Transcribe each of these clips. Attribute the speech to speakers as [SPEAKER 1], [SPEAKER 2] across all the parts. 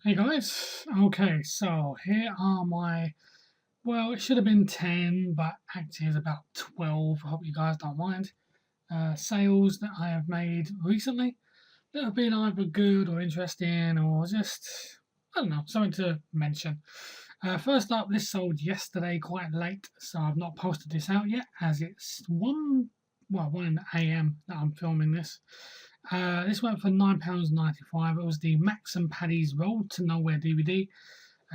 [SPEAKER 1] Hey guys, okay, so here are my, well, it should have been 10, but actually it's about 12. I hope you guys don't mind. Sales that I have made recently that have been either good or interesting or just, I don't know, something to mention. First up, this sold yesterday quite late, so I've not posted this out yet as it's 1 a.m. that I'm filming this. This went for £9.95. It was the Max and Paddy's Road to Nowhere DVD.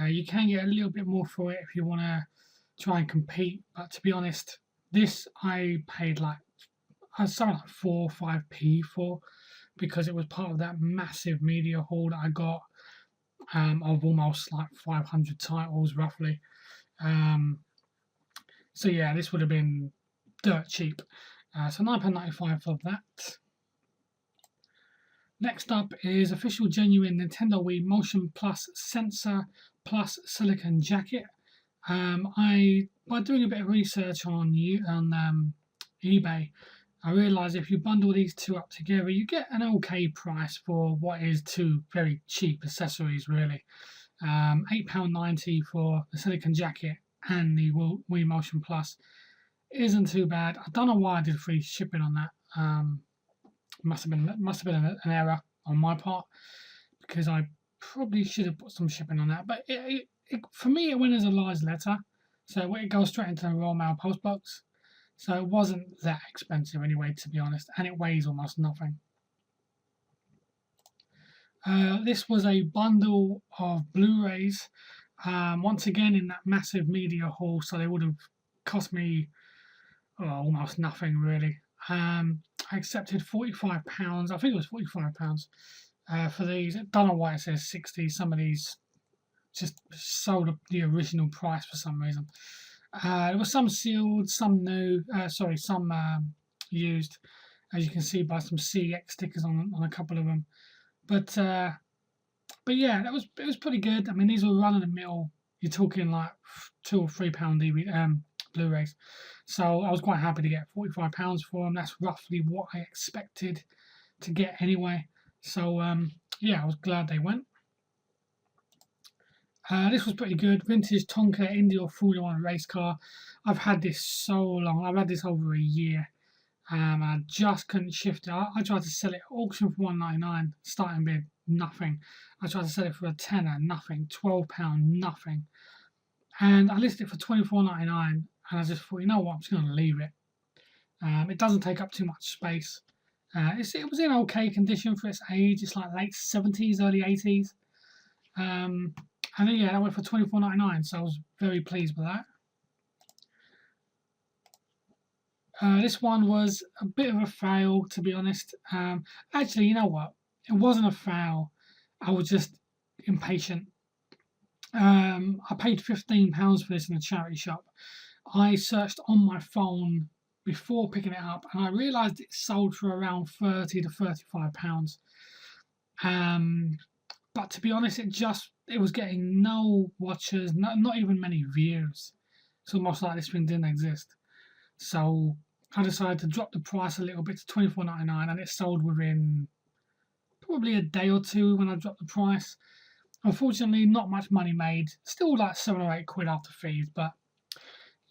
[SPEAKER 1] You can get a little bit more for it if you want to try and compete, but to be honest, this I paid like something like 4 or 5p for because it was part of that massive media haul that I got of almost like 500 titles roughly. Um, so yeah, this would have been dirt cheap. So £9.95 for that. Next up is official genuine Nintendo Wii Motion Plus sensor plus silicon jacket. By doing a bit of research on eBay, I realised if you bundle these two up together, you get an okay price for what is two very cheap accessories, really. £8.90 for the silicon jacket and the Wii Motion Plus isn't too bad. I don't know why I did free shipping on that. Must have been an error on my part because I probably should have put some shipping on that. But for me, it went as a large letter, so it goes straight into the Royal Mail post box. So it wasn't that expensive anyway, to be honest, and it weighs almost nothing. This was a bundle of Blu-rays, once again in that massive media haul, so they would have cost me almost nothing really. I accepted £45. I think it was £45 for these. I don't know why it says 60. Some of these just sold the original price for some reason. There was some sealed, some new. Some used, as you can see by some CX stickers on a couple of them. But yeah, it was pretty good. I mean, these were run of the mill. You're talking like £2 or £3 DVD, Blu-rays. So I was quite happy to get £45 for them. That's roughly what I expected to get anyway. So yeah, I was glad they went. This was pretty good. Vintage Tonka India Formula One race car. I've had this so long. I've had this over a year. I just couldn't shift it. I tried to sell it at auction for £1.99. Starting bid, nothing. I tried to sell it for a tenner, nothing. £12, nothing. And I listed it for £24.99. And I just thought, you know what, I'm just going to leave it. It doesn't take up too much space. It was in okay condition for its age. It's like late 70s, early 80s. And then, yeah, that went for £24.99, so I was very pleased with that. This one was a bit of a fail, to be honest. Actually, you know what? It wasn't a fail. I was just impatient. I paid £15 for this in a charity shop. I searched on my phone before picking it up, and I realised it sold for around £30 to £35. But to be honest, it was getting no watchers, not even many views. It's almost like this thing didn't exist. So I decided to drop the price a little bit to £24.99, and it sold within probably a day or two when I dropped the price. Unfortunately, not much money made. Still like £7 or £8 after fees, but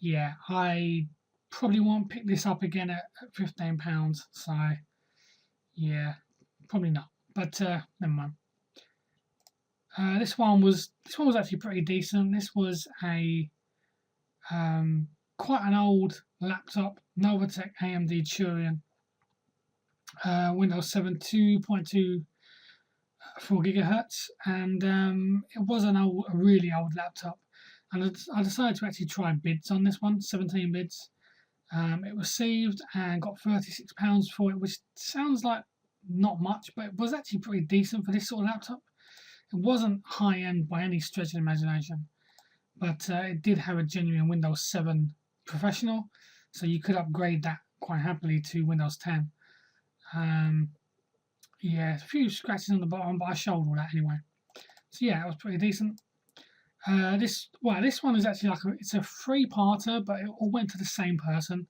[SPEAKER 1] yeah, I probably won't pick this up again at £15. So yeah, probably not. But never mind. This one was actually pretty decent. This was a quite an old laptop, Novatech AMD Turian, Windows 7 2.2 4 gigahertz, and it was a really old laptop. And I decided to actually try bids on this one, 17 bids. It was saved and got £36 for it, which sounds like not much, but it was actually pretty decent for this sort of laptop. It wasn't high end by any stretch of the imagination, but it did have a genuine Windows 7 Professional, so you could upgrade that quite happily to Windows 10. Yeah, a few scratches on the bottom, but I showed all that anyway. So yeah, it was pretty decent. This one is actually it's a three-parter, but it all went to the same person.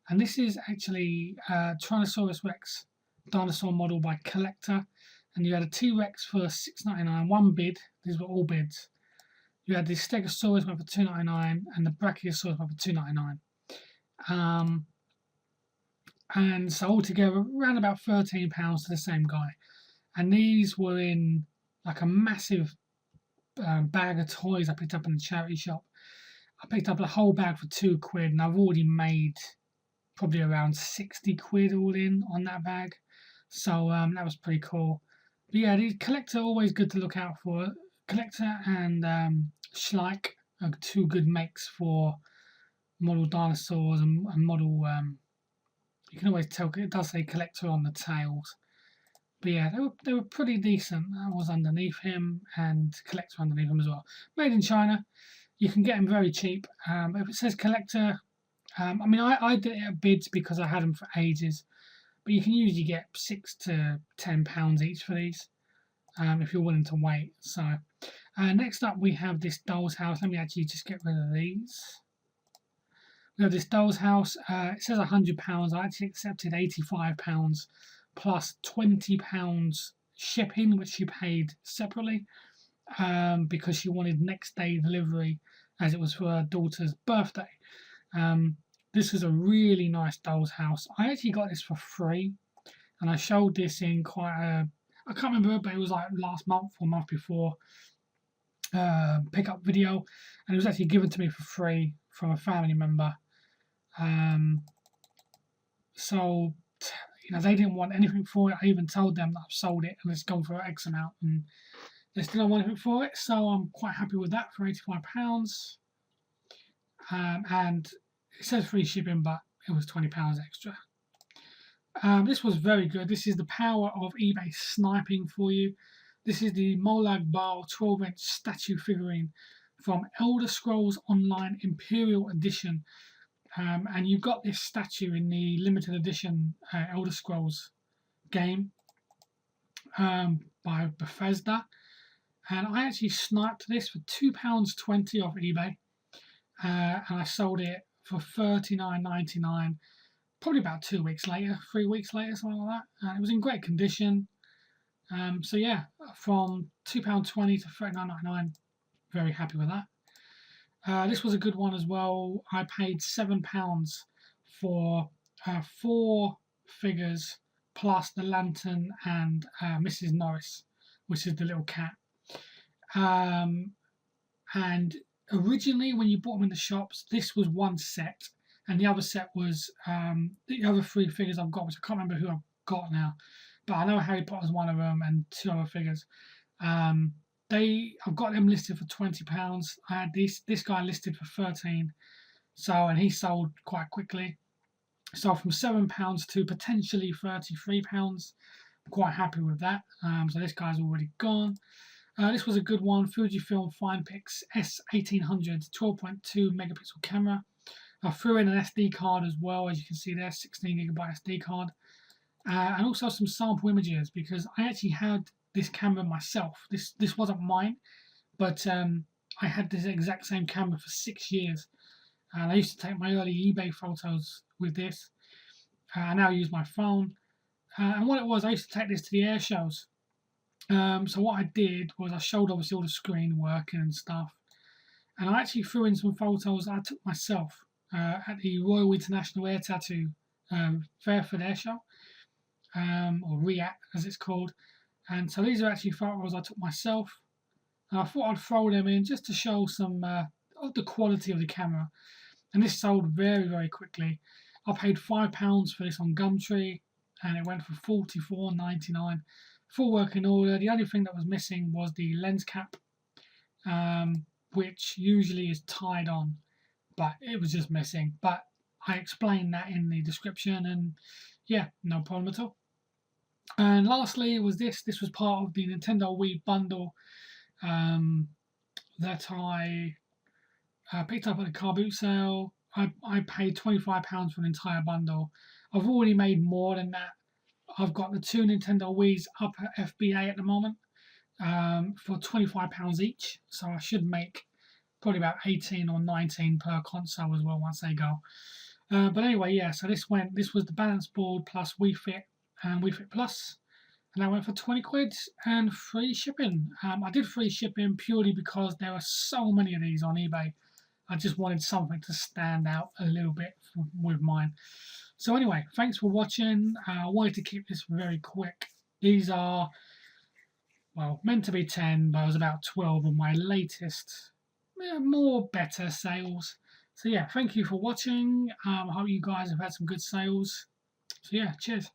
[SPEAKER 1] And this is actually Tyrannosaurus Rex dinosaur model by Collector. and you had a T-Rex for $6.99, one bid. These were all bids. You had the Stegosaurus went for $2.99, and the Brachiosaurus went for $2.99. And so altogether, around about £13 to the same guy. And these were in like a massive bag of toys I picked up in the charity shop. I picked up a whole bag for £2, and I've already made probably around 60 quid all in on that bag. So that was pretty cool. But yeah, the Collector always good to look out for. Collector and Schleich are two good makes for model dinosaurs and model. You can always tell it does say Collector on the tails. But yeah, they were pretty decent. That was underneath him, and Collector underneath him as well. Made in China. You can get them very cheap. If it says Collector, I mean, I did it at bids because I had them for ages. But you can usually get £6 to £10 each for these, if you're willing to wait. So next up we have this Doll's House. Let me actually just get rid of these. We have this Doll's House. It says £100. I actually accepted £85 plus £20 shipping, which she paid separately, because she wanted next day delivery as it was for her daughter's birthday. This is a really nice Doll's House. I actually got this for free, and I showed this in quite a, I can't remember, but it was like last month or month before, pickup video, and it was actually given to me for free from a family member. So, you know, they didn't want anything for it. I even told them that I've sold it and it's gone for X amount, and they still don't want anything for it. So I'm quite happy with that for £85. And it says free shipping, but it was £20 extra. This was very good. This is the power of eBay sniping for you. This is the Molag Bal 12-inch statue figurine from Elder Scrolls Online Imperial Edition. And you got this statue in the limited edition Elder Scrolls game by Bethesda. And I actually sniped this for £2.20 off eBay. And I sold it for $39.99, probably about 2 weeks later, 3 weeks later, something like that. And it was in great condition. So yeah, from £2.20 to $39.99, very happy with that. This was a good one as well. I paid £7 for 4 figures plus the lantern and Mrs. Norris, which is the little cat. And originally, when you bought them in the shops, this was one set, and the other set was the other 3 figures I've got, which I can't remember who I've got now, but I know Harry Potter's one of them and 2 other figures. I've got them listed for £20. I had this guy listed for £13, and he sold quite quickly. So from £7 to potentially £33, I'm quite happy with that. So this guy's already gone. This was a good one. Fujifilm FinePix S1800 12.2 megapixel camera. I threw in an SD card as well, as you can see there, 16GB SD card. And also some sample images, because I actually had this camera myself. This wasn't mine, but I had this exact same camera for 6 years. And I used to take my early eBay photos with this. I now use my phone. And what it was, I used to take this to the air shows. So what I did was I showed obviously all the screen working and stuff, and I actually threw in some photos I took myself at the Royal International Air Tattoo Fairford Air Show, or RIAT as it's called. And so these are actually photos I took myself, and I thought I'd throw them in just to show some of the quality of the camera. And this sold very, very quickly. I paid £5 for this on Gumtree, and it went for $44.99. Full working order. The only thing that was missing was the lens cap, which usually is tied on, but it was just missing. But I explained that in the description, and yeah, no problem at all. And lastly was this. This was part of the Nintendo Wii bundle that I picked up at the car boot sale. I paid £25 for an entire bundle. I've already made more than that. I've got the 2 Nintendo Wii's up at FBA at the moment for £25 each. So I should make probably about 18 or 19 per console as well once they go. But anyway, yeah, so this was the balance board plus Wii Fit and Wii Fit Plus. and that went for 20 quid and free shipping. I did free shipping purely because there are so many of these on eBay. I just wanted something to stand out a little bit with mine. So anyway, thanks for watching. I wanted to keep this very quick. These are, well, meant to be 10, but it was about 12 of my latest, more better sales. So yeah, thank you for watching. I hope you guys have had some good sales. So yeah, cheers.